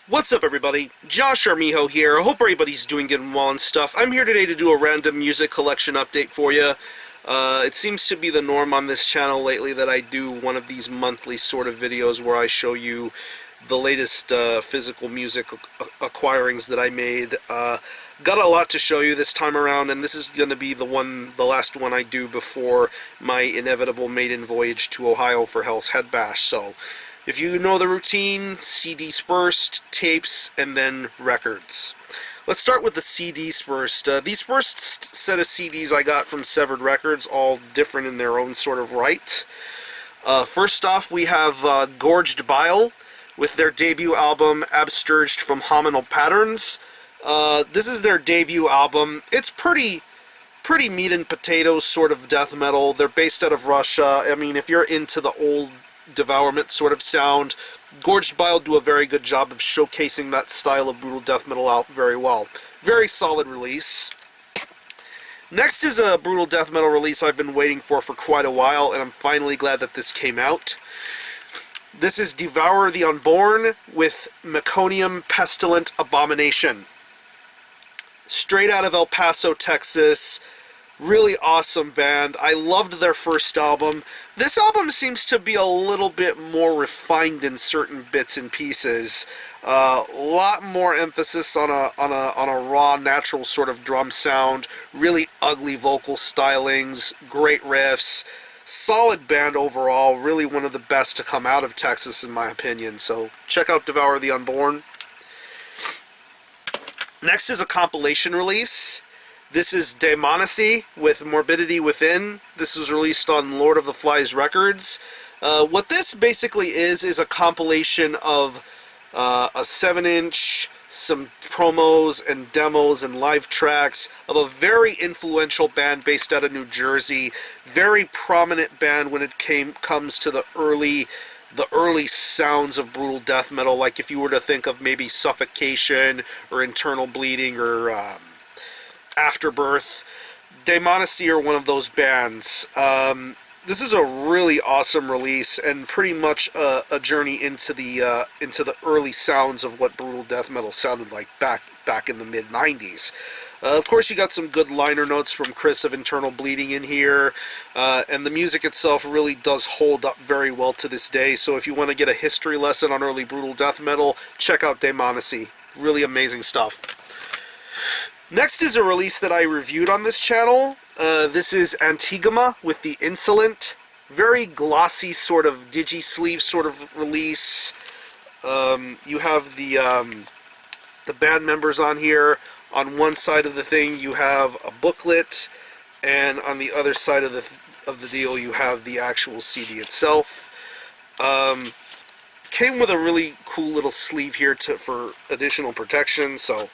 What's up, everybody? Josh Armijo here. I hope everybody's doing good and well and stuff. I'm here today to do a random music collection update for you. It seems to be the norm on this channel lately that I do one of these monthly sort of videos where I show you the latest physical music acquirings that I made. Got a lot to show you this time around, and this is going to be the last one I do before my inevitable maiden voyage to Ohio for Hell's Head Bash. So, if you know the routine, CDs first, tapes, and then records. Let's start with the CDs first. These first set of CDs I got from Severed Records, all different in their own sort of right. First off, we have Gorged Bile with their debut album, Absturged from Hominal Patterns. This is their debut album. It's pretty meat and potatoes sort of death metal. They're based out of Russia. I mean, if you're into the old Devourment sort of sound, Gorged Bile do a very good job of showcasing that style of brutal death metal out very well. Very solid release. Next is a brutal death metal release I've been waiting for quite a while, and I'm finally glad that this came out. This is DEVOUR the Unborn with Meconium Pestilent Abomination. Straight out of El Paso, Texas. Really awesome band. I loved their first album. This album seems to be a little bit more refined in certain bits and pieces. A lot more emphasis on a raw, natural sort of drum sound. Really ugly vocal stylings. Great riffs. Solid band overall. Really one of the best to come out of Texas in my opinion. So check out DEVOUR the Unborn. Next is a compilation release. This is Daemonacy with Morbidity Within. This was released on Lord of the Flies Records. What this basically is a compilation of a 7-inch, some promos and demos and live tracks of a very influential band based out of New Jersey. Very prominent band when it comes to the early sounds of brutal death metal. Like if you were to think of maybe Suffocation or Internal Bleeding or Afterbirth, Daemonacy are one of those bands. This is a really awesome release and pretty much a journey into the early sounds of what brutal death metal sounded like back in the mid-90s. Of course, you got some good liner notes from Chris of Internal Bleeding in here, and the music itself really does hold up very well to this day. So if you want to get a history lesson on early brutal death metal, check out Daemonacy. Really amazing stuff. Next is a release that I reviewed on this channel. This is Antigama with the Insolent. Very glossy sort of digi-sleeve sort of release. You have the band members on here. On one side of the thing you have a booklet, and on the other side of the deal you have the actual CD itself. Came with a really cool little sleeve here for additional protection, so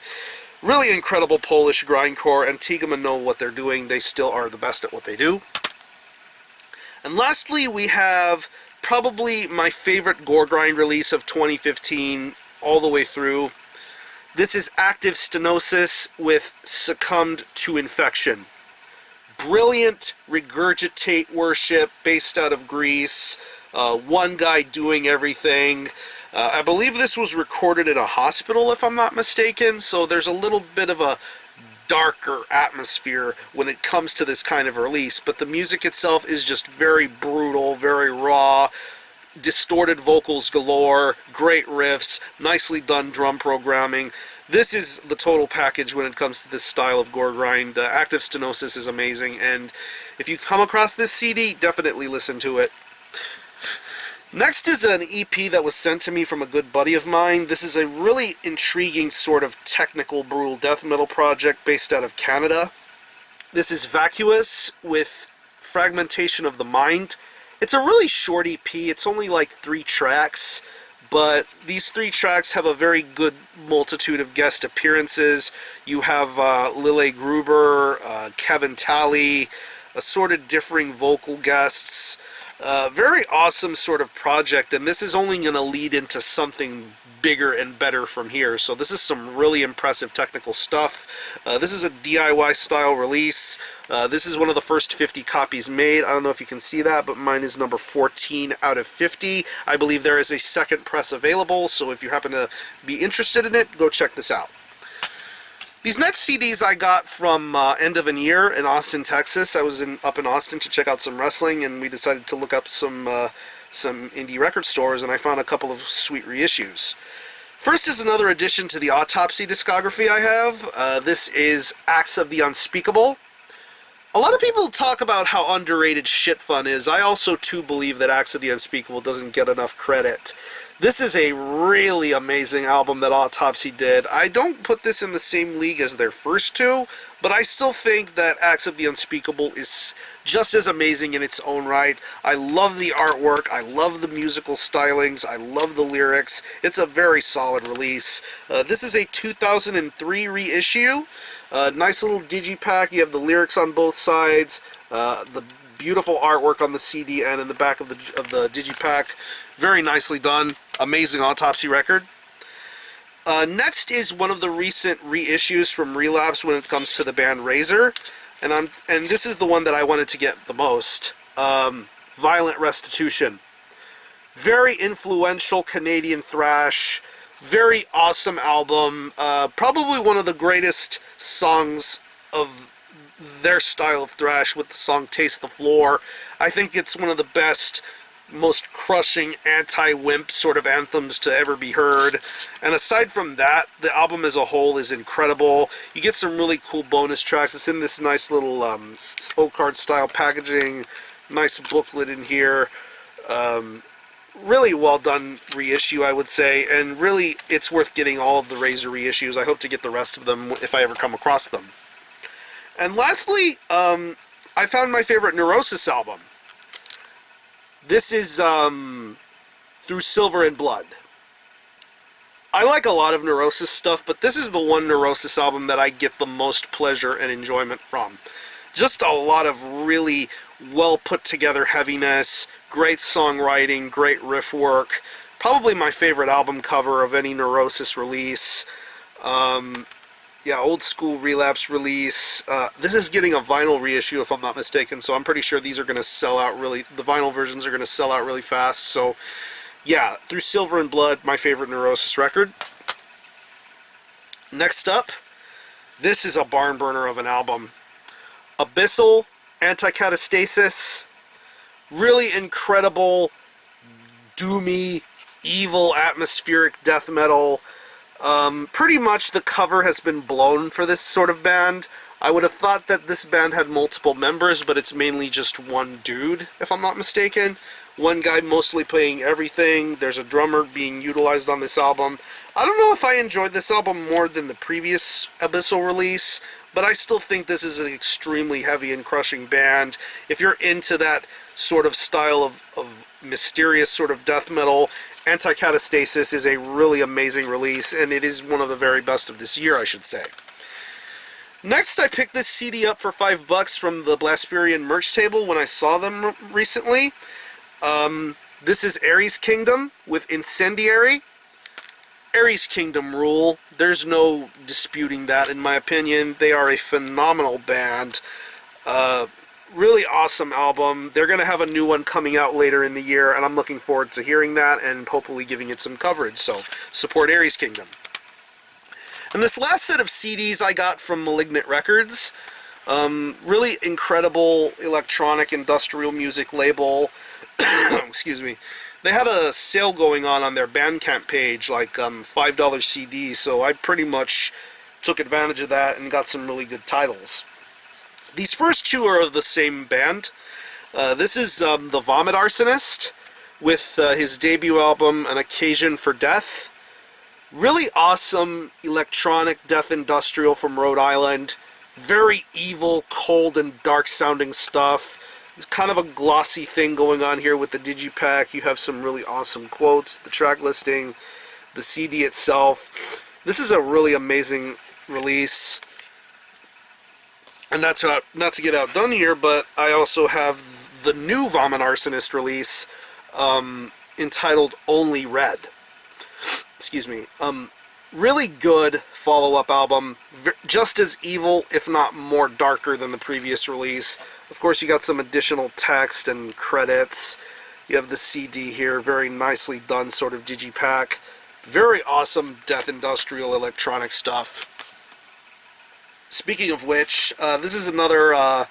really incredible Polish grindcore. Antigama know what they're doing. They still are the best at what they do. And lastly, we have probably my favorite gore grind release of 2015 all the way through. This is Active Stenosis with Succumbed to Infection. Brilliant regurgitate worship based out of Greece. One guy doing everything. I believe this was recorded in a hospital, if I'm not mistaken, so there's a little bit of a darker atmosphere when it comes to this kind of release, but the music itself is just very brutal, very raw, distorted vocals galore, great riffs, nicely done drum programming. This is the total package when it comes to this style of gore grind. Active Stenosis is amazing, and if you come across this CD, definitely listen to it. Next is an EP that was sent to me from a good buddy of mine. This is a really intriguing sort of technical brutal death metal project based out of Canada. This is VACUUS with Fragmentation of the Mind. It's a really short EP. It's only like 3 tracks, but these 3 tracks have a very good multitude of guest appearances. You have Lille Gruber, Kevin Talley, assorted differing vocal guests. Very awesome sort of project, and this is only going to lead into something bigger and better from here. So this is some really impressive technical stuff. This is a DIY style release. This is one of the first 50 copies made. I don't know if you can see that, but mine is number 14 out of 50. I believe there is a second press available, so if you happen to be interested in it, go check this out. These next CDs I got from End of an Year in Austin, Texas. I was up in Austin to check out some wrestling, and we decided to look up some indie record stores, and I found a couple of sweet reissues. First is another addition to the Autopsy discography I have. This is Acts of the Unspeakable. A lot of people talk about how underrated Shit Fun is. I also too believe that Acts of the Unspeakable doesn't get enough credit. This is a really amazing album that Autopsy did. I don't put this in the same league as their first two, but I still think that Acts of the Unspeakable is just as amazing in its own right. I love the artwork, I love the musical stylings, I love the lyrics. It's a very solid release. This is a 2003 reissue. Nice little digipack. You have the lyrics on both sides, the beautiful artwork on the CD and in the back of the digipack. Very nicely done. Amazing Autopsy record. Next is one of the recent reissues from Relapse when it comes to the band Razor, and this is the one that I wanted to get the most. Violent Restitution. Very influential Canadian thrash. Very awesome album. Probably one of the greatest songs of their style of thrash with the song Taste the Floor. I think it's one of the best, most crushing anti-wimp sort of anthems to ever be heard. And aside from that, the album as a whole is incredible. You get some really cool bonus tracks. It's in this nice little O-card style packaging. Nice booklet in here. Really well done reissue, I would say, and really it's worth getting all of the Razor reissues. I hope to get the rest of them if I ever come across them. And lastly, I found my favorite Neurosis album. This is Through Silver and Blood. I like a lot of Neurosis stuff, but this is the one Neurosis album that I get the most pleasure and enjoyment from. Just a lot of really well put together heaviness, great songwriting, great riff work. Probably my favorite album cover of any Neurosis release. Yeah, old school Relapse release. This is getting a vinyl reissue if I'm not mistaken, so I'm pretty sure these are going to sell out really, the vinyl versions are going to sell out really fast. So yeah, Through Silver and Blood, my favorite Neurosis record. Next up, this is a barn burner of an album. ABYSSAL, Anti-Catastasis. Really incredible, doomy, evil, atmospheric death metal. Pretty much the cover has been blown for this sort of band. I would have thought that this band had multiple members, but it's mainly just one dude, if I'm not mistaken. One guy mostly playing everything. There's a drummer being utilized on this album. I don't know if I enjoyed this album more than the previous ABYSSAL release, but I still think this is an extremely heavy and crushing band. If you're into that sort of style of mysterious sort of death metal, Anti-Catastasis is a really amazing release, and it is one of the very best of this year, I should say. Next, I picked this CD up for $5 from the Blasperian merch table when I saw them recently. This is Ares Kingdom with Incendiary. Ares Kingdom rule. There's no disputing that, in my opinion. They are a phenomenal band. Really awesome album. They're going to have a new one coming out later in the year, and I'm looking forward to hearing that and hopefully giving it some coverage. So, support Ares Kingdom. And this last set of CDs I got from Malignant Records. Really incredible electronic industrial music label. Excuse me. They had a sale going on their Bandcamp page, like $5 CD, so I pretty much took advantage of that and got some really good titles. These first two are of the same band. This is the Vomit Arsonist with his debut album, An Occasion for Death. Really awesome electronic death industrial from Rhode Island. Very evil, cold, and dark sounding stuff. It's kind of a glossy thing going on here with the digipack. You have some really awesome quotes, the track listing, the CD itself. This is a really amazing release. And that's not to get outdone here, but I also have the new Vomit Arsonist release, entitled Only Red. Excuse me. Really good follow-up album, just as evil, if not more darker than the previous release. Of course, you got some additional text and credits. You have the CD here, very nicely done sort of digipack. Very awesome death industrial electronic stuff. Speaking of which, this is another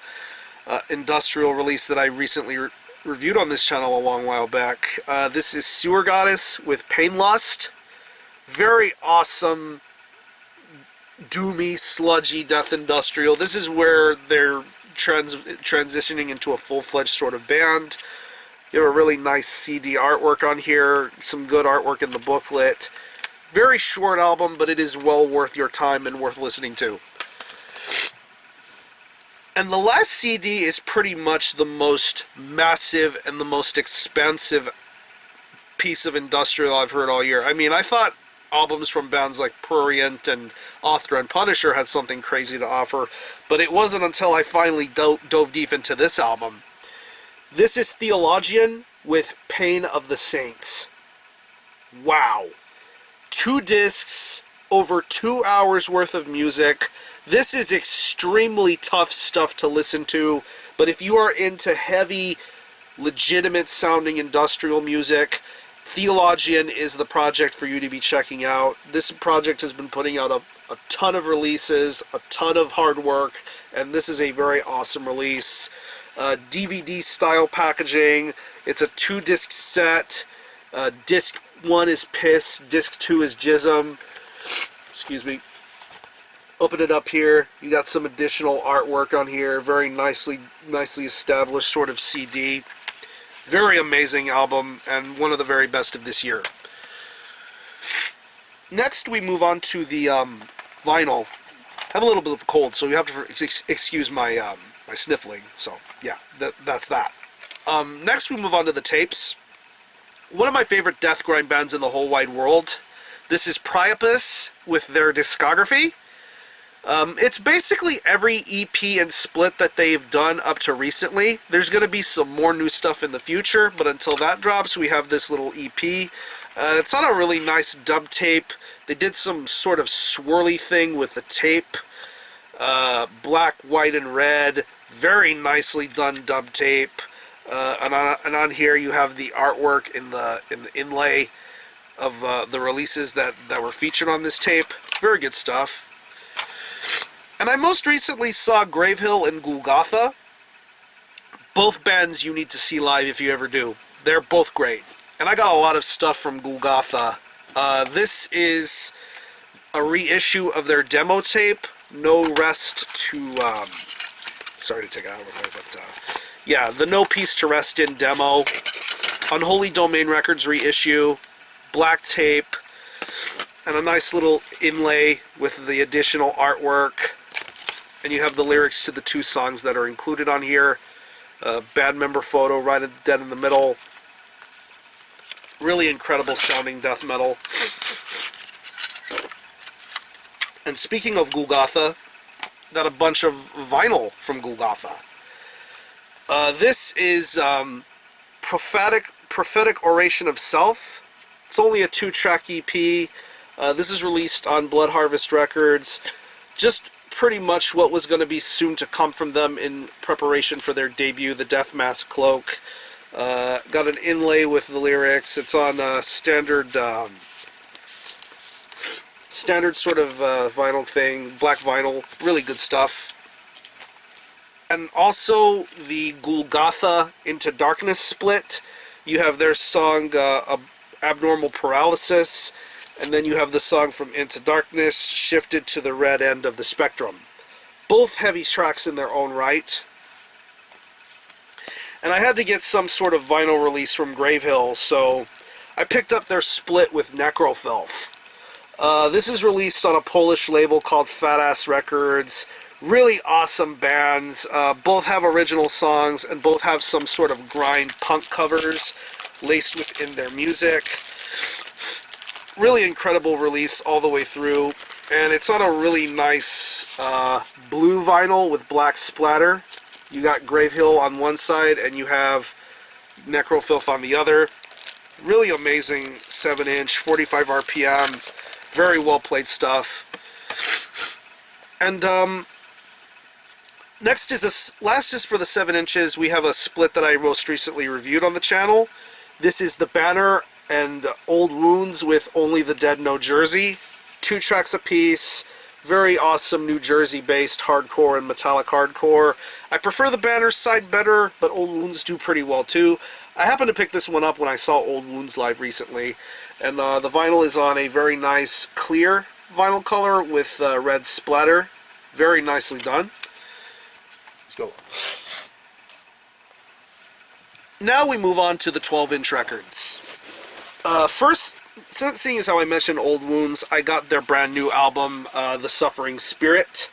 industrial release that I recently reviewed on this channel a long while back. This is Sewer Goddess with Pain Lust. Very awesome, doomy, sludgy death industrial. This is where they're transitioning into a full-fledged sort of band. You have a really nice CD artwork on here, some good artwork in the booklet. Very short album, but it is well worth your time and worth listening to. And the last CD is pretty much the most massive and the most expansive piece of industrial I've heard all year. I mean, I thought albums from bands like Prurient and Author and Punisher had something crazy to offer, but it wasn't until I finally dove deep into this album. This is Theologian with Pain of the Saints. Wow. 2 discs, over 2 hours worth of music. This is extremely tough stuff to listen to, but if you are into heavy, legitimate sounding industrial music, Theologian is the project for you to be checking out. This project has been putting out a ton of releases, a ton of hard work, and this is a very awesome release. DVD style packaging. It's a 2-disc set. Disc 1 is Piss, Disc 2 is Jism. Excuse me. Open it up here. You got some additional artwork on here. Very nicely established sort of CD. Very amazing album, and one of the very best of this year. Next, we move on to the vinyl. I have a little bit of a cold, so you have to excuse my my sniffling. So, yeah, that's that. Next, we move on to the tapes. One of my favorite death grind bands in the whole wide world. This is Priapus with their discography. It's basically every EP and split that they've done up to recently. There's going to be some more new stuff in the future, but until that drops, we have this little EP. It's on a really nice dub tape. They did some sort of swirly thing with the tape. Black, white, and red. Very nicely done dub tape. And on here you have the artwork in the inlay of the releases that were featured on this tape. Very good stuff. And I most recently saw Gravehill and Gulgotha. Both bands you need to see live if you ever do. They're both great. And I got a lot of stuff from Gulgotha. This is a reissue of their demo tape, No Rest to... sorry to take it out of it, but... yeah, the No Peace to Rest In demo. Unholy Domain Records reissue. Black tape. And a nice little inlay with the additional artwork. And you have the lyrics to the 2 songs that are included on here. Band member photo right dead in the middle. Really incredible sounding death metal. And speaking of Gulgotha, got a bunch of vinyl from Gulgotha. This is Prophetic Oration of Self. It's only a 2-track EP. This is released on Blood Harvest Records. Just pretty much what was going to be soon to come from them in preparation for their debut, The Death Mask Cloak. Got an inlay with the lyrics. It's on standard sort of vinyl thing, black vinyl. Really good stuff. And also the Gulgotha Into Darkness split. You have their song Abnormal Paralysis, and then you have the song from Into Darkness, Shifted to the Red End of the Spectrum. Both heavy tracks in their own right. And I had to get some sort of vinyl release from Gravehill, so I picked up their split with Necrofilth. This is released on a Polish label called Fat Ass Records. Really awesome bands. Both have original songs, and both have some sort of grind punk covers laced within their music. Really incredible release all the way through, and it's on a really nice blue vinyl with black splatter. You got Gravehill on one side, and you have Necrofilth on the other. Really amazing 7-inch, 45 RPM, very well played stuff. And next is last is for the 7 inches. We have a split that I most recently reviewed on the channel. This is the Banner and Old Wounds with Only the Dead, No Jersey. 2 tracks apiece. Very awesome New Jersey-based hardcore and metallic hardcore. I prefer the Banner side better, but Old Wounds do pretty well too. I happened to pick this one up when I saw Old Wounds live recently, and the vinyl is on a very nice clear vinyl color with red splatter. Very nicely done. Let's go. Now we move on to the 12-inch records. First, seeing as how I mentioned Old Wounds, I got their brand new album, The Suffering Spirit.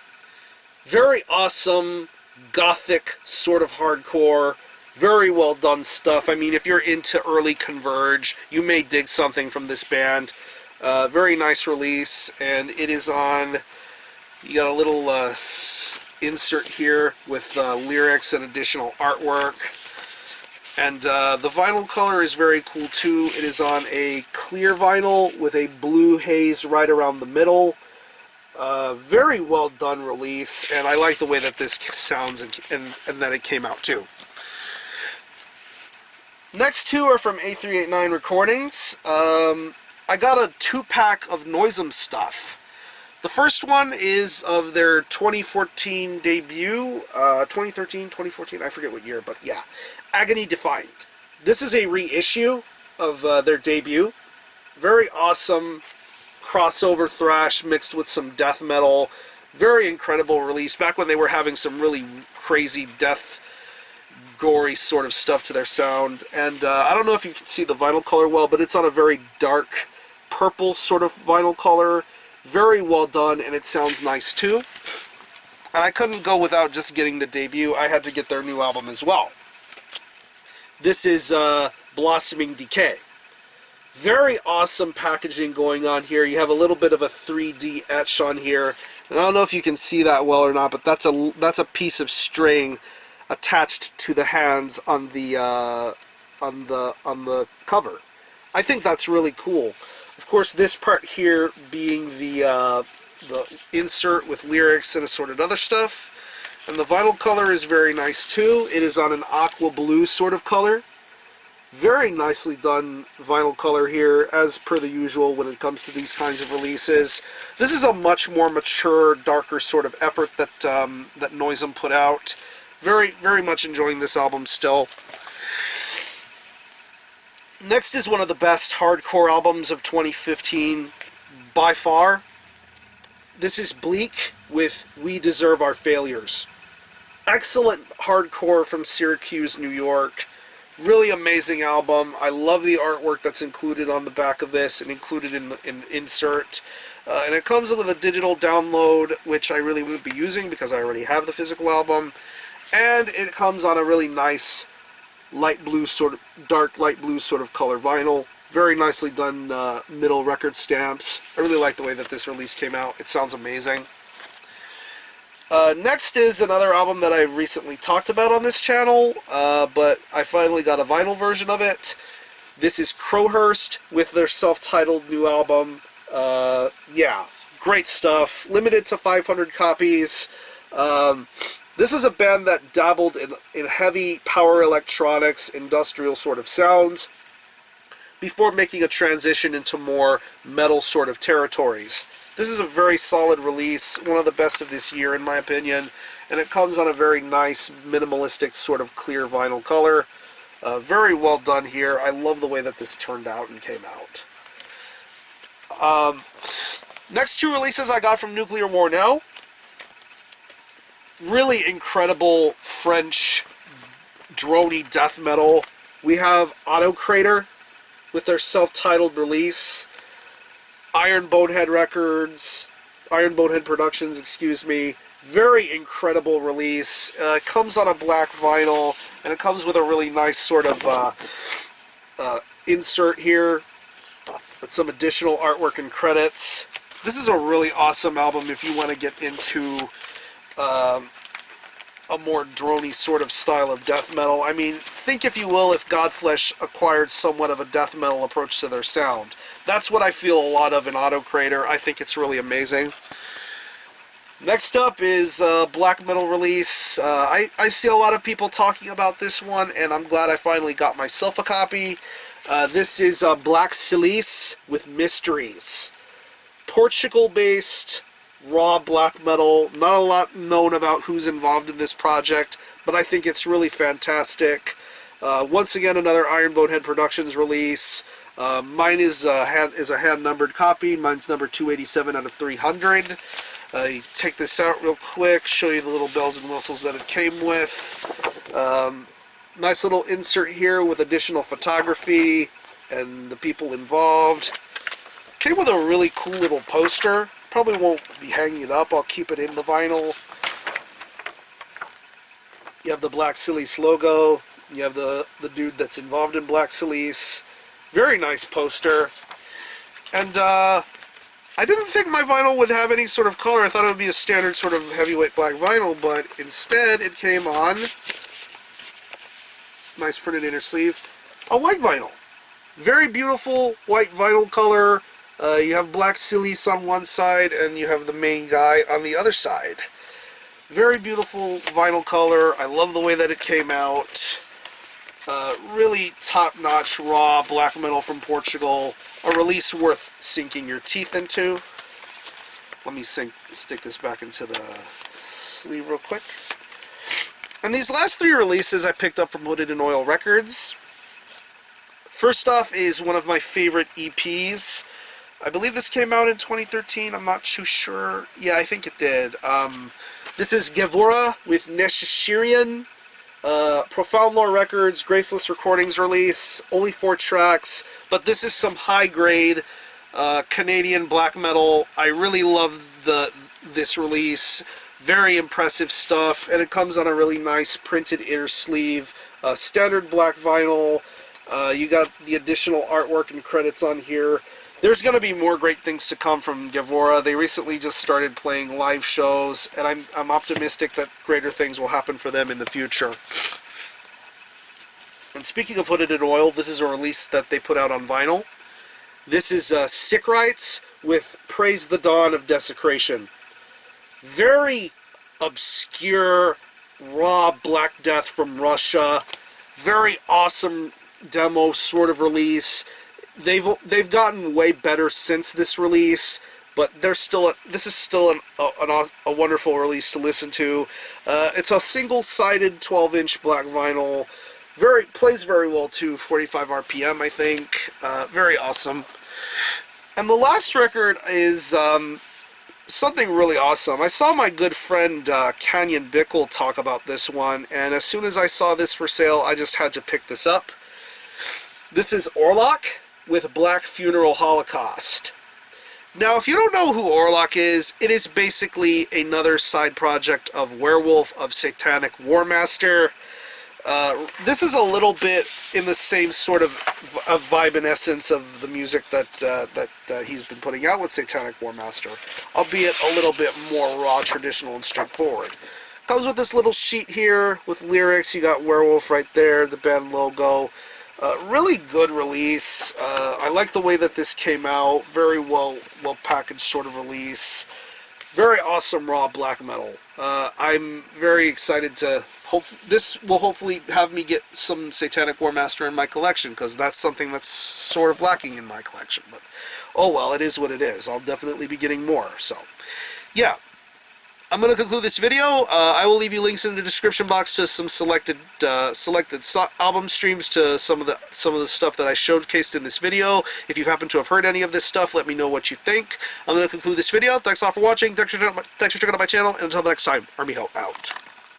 Very awesome, gothic sort of hardcore. Very well done stuff. I mean, if you're into early Converge, you may dig something from this band. Very nice release, and it is on, you got a little insert here with lyrics and additional artwork. And the vinyl color is very cool too. It is on a clear vinyl with a blue haze right around the middle. Very well done release, and I like the way that this sounds and that it came out too. Next 2 are from A389 Recordings. I got a 2-pack of Noisem stuff. The first one is of their 2014 debut, 2013, 2014, I forget what year, but yeah, Agony Defined. This is a reissue of their debut. Very awesome crossover thrash mixed with some death metal. Very incredible release, back when they were having some really crazy death gory sort of stuff to their sound. And I don't know if you can see the vinyl color well, but it's on a very dark purple sort of vinyl color. Very well done, and it sounds nice too. And I couldn't go without just getting the debut. I had to get their new album as well. This is Blossoming Decay. Very awesome packaging going on here. You have a little bit of a 3D etch on here. And I don't know if you can see that well or not, but that's a piece of string attached to the hands on the cover. I think that's really cool. Of course, this part here being the insert with lyrics and assorted other stuff. And the vinyl color is very nice too. It is on an aqua blue sort of color. Very nicely done vinyl color here, as per the usual when it comes to these kinds of releases. This is a much more mature, darker sort of effort that that Noisem put out. Very, very much enjoying this album still. Next is one of the best hardcore albums of 2015, by far. This is Bleak with We Deserve Our Failures. Excellent hardcore from Syracuse, New York. Really amazing album. I love the artwork that's included on the back of this and included in the insert. And it comes with a digital download, which I really won't be using because I already have the physical album. And it comes on a really nice light blue sort of, dark light blue sort of color vinyl. Very nicely done middle record stamps. I really like the way that this release came out. It sounds amazing. Next is another album that I recently talked about on this channel, but I finally got a vinyl version of it. This is Crowhurst with their self-titled new album. Yeah, great stuff. Limited to 500 copies. This is a band that dabbled in heavy power electronics, industrial sort of sounds, before making a transition into more metal sort of territories. This is a very solid release, one of the best of this year in my opinion, and it comes on a very nice, minimalistic sort of clear vinyl color. Very well done here. I love the way that this turned out and came out. Next 2 releases I got from Nuclear War Now. Really incredible French droney death metal. We have AUTOKRATOR with their self-titled release. Iron Bonehead Productions, excuse me. Very incredible release. It comes on a black vinyl, and it comes with a really nice sort of insert here with some additional artwork and credits. This is a really awesome album if you want to get into a a more droney sort of style of death metal. I mean, think if you will, if Godflesh acquired somewhat of a death metal approach to their sound. That's what I feel a lot of in AUTOKRATOR. I think it's really amazing. Next up is black metal release. I see a lot of people talking about this one, and I'm glad I finally got myself a copy. This is Black CILICE with Mysteries. Portugal-based, raw black metal. Not a lot known about who's involved in this project, but I think it's really fantastic. Once again, another Iron Bonehead Productions release. Mine is a hand-numbered copy. Mine's number 287 out of 300. You take this out real quick, show you the little bells and whistles that it came with. Nice little insert here with additional photography and the people involved. Came with a really cool little poster. Probably won't be hanging it up. I'll keep it in the vinyl. You have the Black CILICE logo. You have the dude that's involved in Black CILICE. Very nice poster. And I didn't think my vinyl would have any sort of color. I thought it would be a standard sort of heavyweight black vinyl, but instead it came on, nice printed inner sleeve, a white vinyl. Very beautiful white vinyl color. You have Black CILICE on one side, and you have the main guy on the other side. Very beautiful vinyl color. I love the way that it came out. Really top-notch, raw black metal from Portugal. A release worth sinking your teeth into. Let me stick this back into the sleeve real quick. And these last three releases I picked up from Hooded in Oil Records. First off is one of my favorite EPs. I believe this came out in 2013. I'm not too sure. Yeah, I think it did. This is DEVOUR with Neshishirian. Profound Lore Records, Graceless Recordings release, only 4 tracks, but this is some high-grade Canadian black metal. I really love this release. Very impressive stuff, and it comes on a really nice printed inner sleeve. Standard black vinyl. You got the additional artwork and credits on here. There's going to be more great things to come from DEVOUR. They recently just started playing live shows, and I'm optimistic that greater things will happen for them in the future. And speaking of Hooded in Oil, this is a release that they put out on vinyl. This is Sick Rights with Praise the Dawn of Desecration. Very obscure, raw Black Death from Russia. Very awesome demo sort of release. They've gotten way better since this release, but this is still a wonderful release to listen to. It's a single-sided 12-inch black vinyl. Plays very well too, 45 RPM I think. Very awesome. And the last record is something really awesome. I saw my good friend Canyon Bickle talk about this one, and as soon as I saw this for sale, I just had to pick this up. This is ORLOK with Black Funeral Holocaust. Now, if you don't know who ORLOK is, it is basically another side project of Werewolf of Satanic Warmaster. This is a little bit in the same sort of vibe and essence of the music that he's been putting out with Satanic Warmaster, albeit a little bit more raw, traditional, and straightforward. Comes with this little sheet here with lyrics. You got Werewolf right there, the band logo. Really good release. I like the way that this came out. Very well packaged sort of release. Very awesome raw black metal. I'm very excited to this will hopefully have me get some Satanic Warmaster in my collection, because that's something that's sort of lacking in my collection. But oh well, it is what it is. I'll definitely be getting more. So yeah. I'm going to conclude this video. I will leave you links in the description box to some selected album streams, to some of the stuff that I showcased in this video. If you happen to have heard any of this stuff, let me know what you think. I'm going to conclude this video. Thanks a lot for watching. Thanks for checking out my channel, and until the next time, Armiho out.